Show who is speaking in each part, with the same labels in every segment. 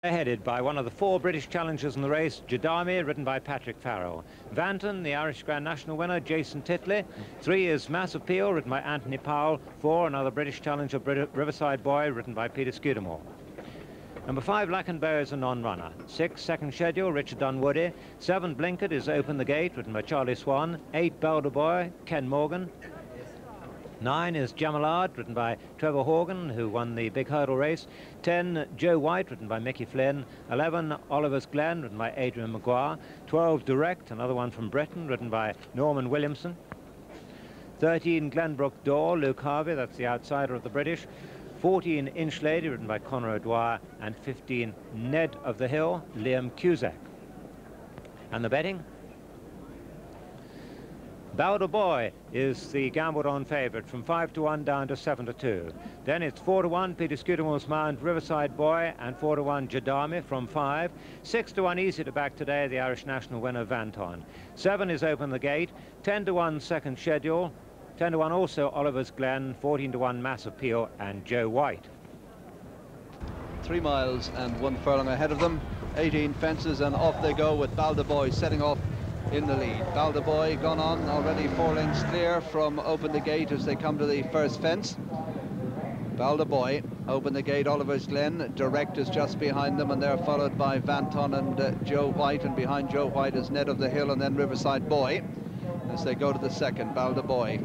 Speaker 1: Headed by one of the 4 British challengers in the race, Jadami, ridden by Patrick Farrell. Vanton, the Irish Grand National winner, Jason Titley. 3 is Mass Appeal, ridden by Anthony Powell. 4, another British challenger, Riverside Boy, ridden by Peter Scudamore. Number 5, Lackenbow is a non-runner. 6, Second Schedule, Richard Dunwoody. 7, Blinkert is Open the Gate, ridden by Charlie Swan. 8, Belder Boy, Ken Morgan. 9 is Jamalard, ridden by Trevor Horgan, who won the big hurdle race. 10, Joe White, ridden by Mickey Flynn. 11, Oliver's Glen, ridden by Adrian Maguire. 12, Direct, another one from Britain, ridden by Norman Williamson. 13, Glenbrook Door, Luke Harvey, that's the outsider of the British. 14, Inch Lady, ridden by Conor O'Dwyer. And 15, Ned of the Hill, Liam Cusack. And the betting? Belder Boy is the gambled-on favourite, from 5 to 1 down to 7 to 2. Then it's 4 to 1, Peter Scudamore's Mount, Riverside Boy, and 4 to 1, Jadami from 5. 6 to 1, easy to back today, the Irish National winner, Vanton. 7 is Open the Gate. 10 to 1, Second Schedule. 10 to 1 also, Oliver's Glen. 14 to 1, Mass Appeal, and Joe White.
Speaker 2: 3 miles and 1 furlong ahead of them. 18 fences, and off they go with Belder Boy setting off in the lead. Belder Boy gone on already 4 lengths clear from Open the Gate as they come to the first fence. Belder Boy, Open the Gate, Oliver's Glen. Direct is just behind them, and they're followed by Vanton and Joe White, and behind Joe White is Ned of the Hill and then Riverside Boy. As they go to the second, Belder Boy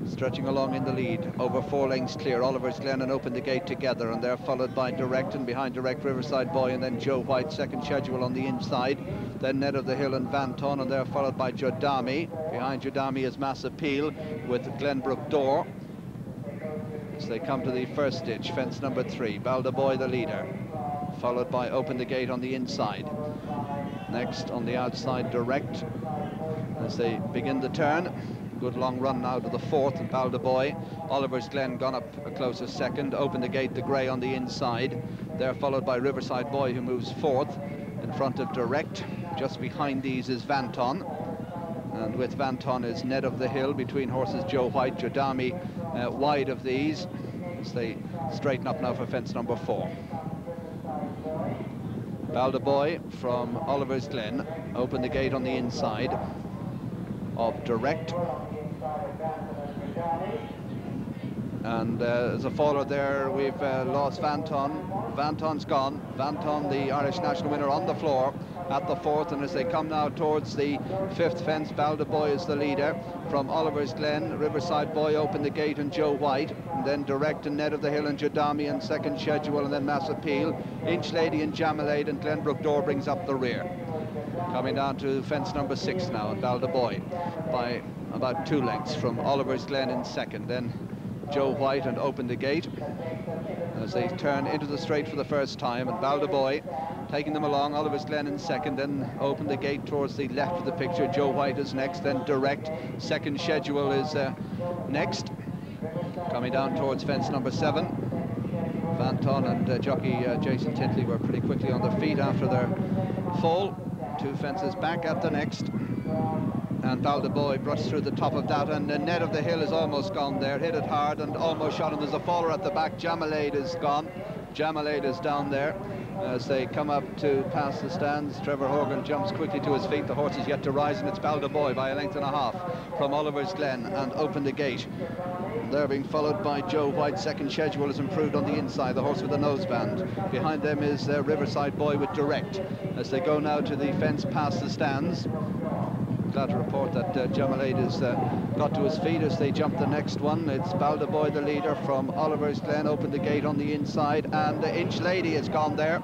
Speaker 2: stretching along in the lead, over 4 lengths clear. Oliver's Glen and Open the Gate together, and they're followed by Direct, and behind Direct, Riverside Boy, and then Joe White, Second Schedule on the inside. Then Ned of the Hill and Vanton, and they're followed by Jadami. Behind Jadami is Mass Appeal with Glenbrook Door. As they come to the first ditch, fence number 3, Belder Boy the leader, followed by Open the Gate on the inside. Next on the outside, Direct, as they begin the turn. Good long run now to the 4th, and Belder Boy. Oliver's Glen gone up a closer second. Open the Gate, the grey on the inside. They're followed by Riverside Boy, who moves 4th in front of Direct. Just behind these is Vanton, and with Vanton is Ned of the Hill. Between horses, Joe White, Jadami wide of these, as they straighten up now for fence number 4. Belder Boy from Oliver's Glen. Open the Gate on the inside of Direct. And as a follower there, we've lost Vanton. Vanton's gone. Vanton, the Irish National winner, on the floor at the 4th, and as they come now towards the 5th fence, Belder Boy is the leader. From Oliver's Glen, Riverside Boy, Open the Gate, and Joe White, and then Direct and Ned of the Hill and Jadami and Second Schedule, and then Mass Appeal. Inch Lady and Jamalade, and Glenbrook Door brings up the rear. Coming down to fence number 6 now, and Belder Boy by about 2 lengths from Oliver's Glen in second, then Joe White and Open the Gate as they turn into the straight for the first time, and Belder Boy taking them along. Oliver's Glen in second, then Open the Gate towards the left of the picture. Joe White is next, then Direct. Second Schedule is next. Coming down towards fence number 7. Vanton and jockey Jason Titley were pretty quickly on their feet after their fall. 2 fences back at the next, and Belder Boy brushed through the top of that, and Ned of the Hill is almost gone there, hit it hard and almost shot him. There's a faller at the back. Jamalade is gone. Jamalade is down there as they come up to pass the stands. Trevor Horgan jumps quickly to his feet. The horse is yet to rise, and it's Belder Boy by 1.5 lengths from Oliver's Glen and Open the Gate. They're being followed by Joe White. Second Schedule is improved on the inside, the horse with the noseband. Behind them is Riverside Boy with Direct. As they go now to the fence past the stands, glad to report that Jamalade has got to his feet as they jump the next one. It's Belder Boy the leader from Oliver's Glen. Open the Gate on the inside, and Inch Lady has gone there.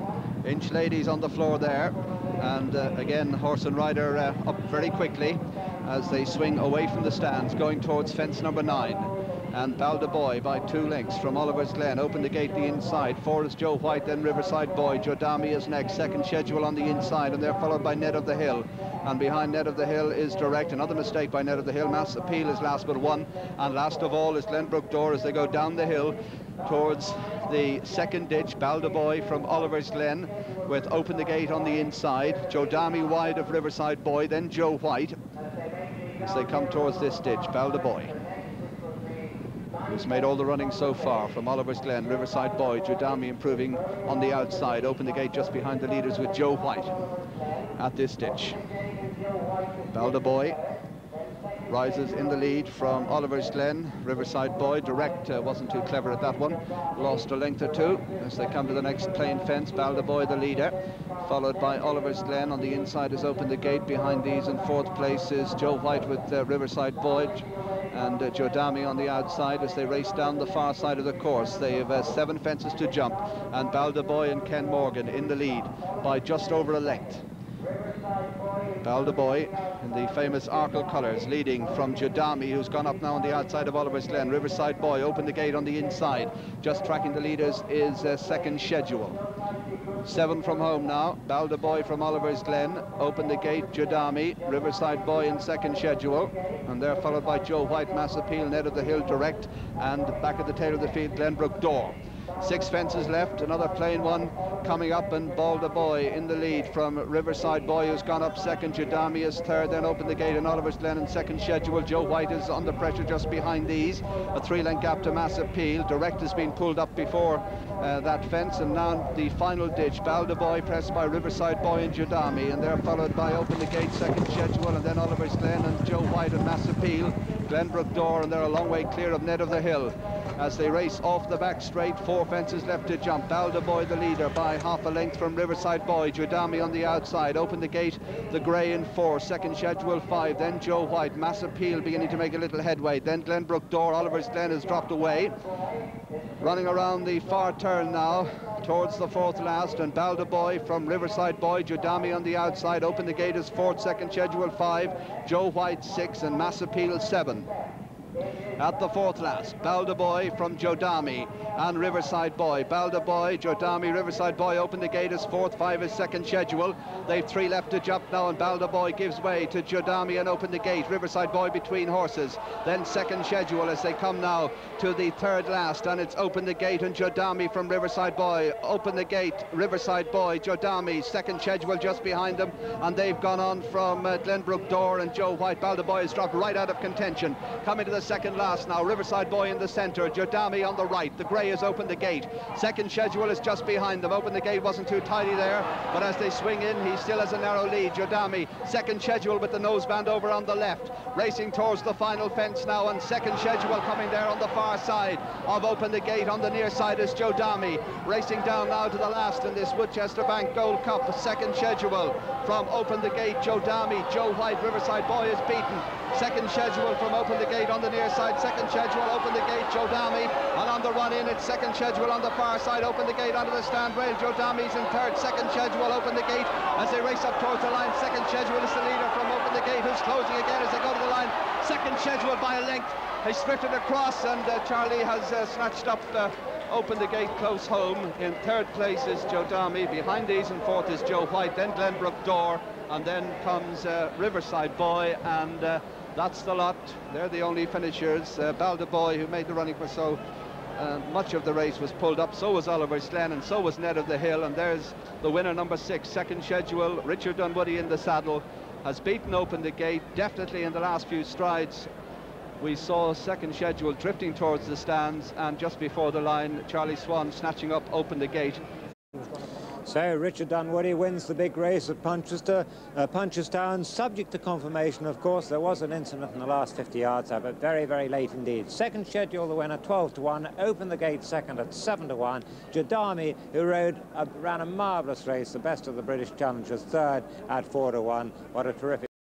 Speaker 2: Inch Lady's on the floor there, and again horse and rider up very quickly as they swing away from the stands, going towards fence number 9. And Belder Boy by 2 lengths from Oliver's Glen. Open the Gate the inside. 4 is Joe White, then Riverside Boy. Jadami is next. Second Schedule on the inside, and they're followed by Ned of the Hill. And behind Ned of the Hill is Direct. Another mistake by Ned of the Hill. Mass Appeal is last but 1. And last of all is Glenbrook Door as they go down the hill towards the second ditch. Belder Boy from Oliver's Glen with Open the Gate on the inside. Jadami wide of Riverside Boy, then Joe White as they come towards this ditch. Belder Boy who's made all the running so far from Oliver's Glen. Riverside Boy, Judami improving on the outside. Open the gate just behind the leaders with Joe White at this ditch. Boy rises in the lead from Oliver's Glen. Riverside Boy, direct, wasn't too clever at that one. Lost a length or two as they come to the next plain fence. Boy the leader, followed by Oliver's Glen. On the inside has opened the gate. Behind these in fourth place is Joe White with Riverside Boy, and Jodami on the outside as they race down the far side of the course. They have 7 fences to jump, and Boy and Ken Morgan in the lead by just over a length. Boy in the famous Arkle colours, leading from Jodami, who's gone up now on the outside of Oliver's Glen. Riverside Boy opened the gate on the inside. Just tracking the leaders is second Schedule. 7 from home now. Boy from Oliver's Glen opened the gate. Jodami, Riverside Boy in second Schedule, and they're followed by Joe White, Mass Appeal, Ned of the Hill direct, and back at the tail of the field Glenbrook Door. 6 fences left, another plain one coming up, and Boy in the lead from Riverside Boy, who's gone up second. Jodami is third, then opened the gate in Oliver's Glen in second Schedule. Joe White is under pressure just behind these. A 3-length gap to Mass Appeal. Direct has been pulled up before that fence, and now the final ditch. Boy pressed by Riverside Boy and Jodami, and they're followed by Open the Gate, second Schedule, and then Oliver's Glen and Joe White and Mass Appeal. Glenbrook Door, and they're a long way clear of Ned of the Hill as they race off the back straight. 4 fences left to jump. Boy the leader by half a length from Riverside Boy. Jodami on the outside. Open the gate, the grey in 4, second Schedule 5, then Joe White. Mass Appeal beginning to make a little headway, then Glenbrook Door. Oliver's Glen has dropped away, running around the far turn now towards the 4th last, and Boy from Riverside Boy. Jodami on the outside. Open the gate is 4th, second Schedule 5, Joe White 6, and Mass Appeal 7. At the 4th last, Boy from Jodami and Riverside Boy. Boy, Jodami, Riverside Boy open the gate as 4th, 5 is second Schedule. They've 3 left to jump now, and Boy gives way to Jodami and open the gate. Riverside Boy between horses, then second Schedule as they come now to the 3rd last, and it's Open the Gate and Jodami from Riverside Boy. Open the Gate, Riverside Boy, Jodami, second Schedule just behind them, and they've gone on from Glenbrook Door and Joe White. Boy has dropped right out of contention. Coming to the 2nd last now, Riverside Boy in the centre, Jodami on the right. The grey has opened the gate. Second Schedule is just behind them. Open the Gate wasn't too tidy there, but as they swing in, he still has a narrow lead. Jodami, second Schedule with the noseband over on the left, racing towards the final fence now, and second Schedule coming there on the far side of Open the Gate. On the near side is Jodami, racing down now to the last in this Woodchester Bank Gold Cup. Second Schedule from Open the Gate, Jodami. Joe White, Riverside Boy is beaten. Second Schedule from Open the Gate on the near side. Second Schedule, Open the Gate, Jodami, and on the run in it's second Schedule on the far side. Open the Gate onto the stand rail. Jodami's in third. Second Schedule, Open the Gate as they race up towards the line. Second Schedule is the leader from Open the Gate, who's closing again as they go to the line. Second Schedule by a length. He's drifted across, and Charlie has snatched up Open the Gate close home. In 3rd place is Jodami. Behind these in 4th is Joe White, then Glenbrook Door, and then comes Riverside Boy, and that's the lot. They're the only finishers. Boy, who made the running for so much of the race, was pulled up. So was Oliver's Glen, and so was Ned of the Hill. And there's the winner, number 6, second Schedule. Richard Dunwoody in the saddle has beaten Open the Gate. Definitely in the last few strides we saw second Schedule drifting towards the stands, and just before the line Charlie Swan snatching up Open the Gate.
Speaker 1: So Richard Dunwoody wins the big race at Punchestown, subject to confirmation, of course. There was an incident in the last 50 yards, but very, very late indeed. Second Schedule, the winner, 12-1. Open the Gate second at 7-1. Jodami, who ran a marvellous race, the best of the British challengers, third at 4-1. What a terrific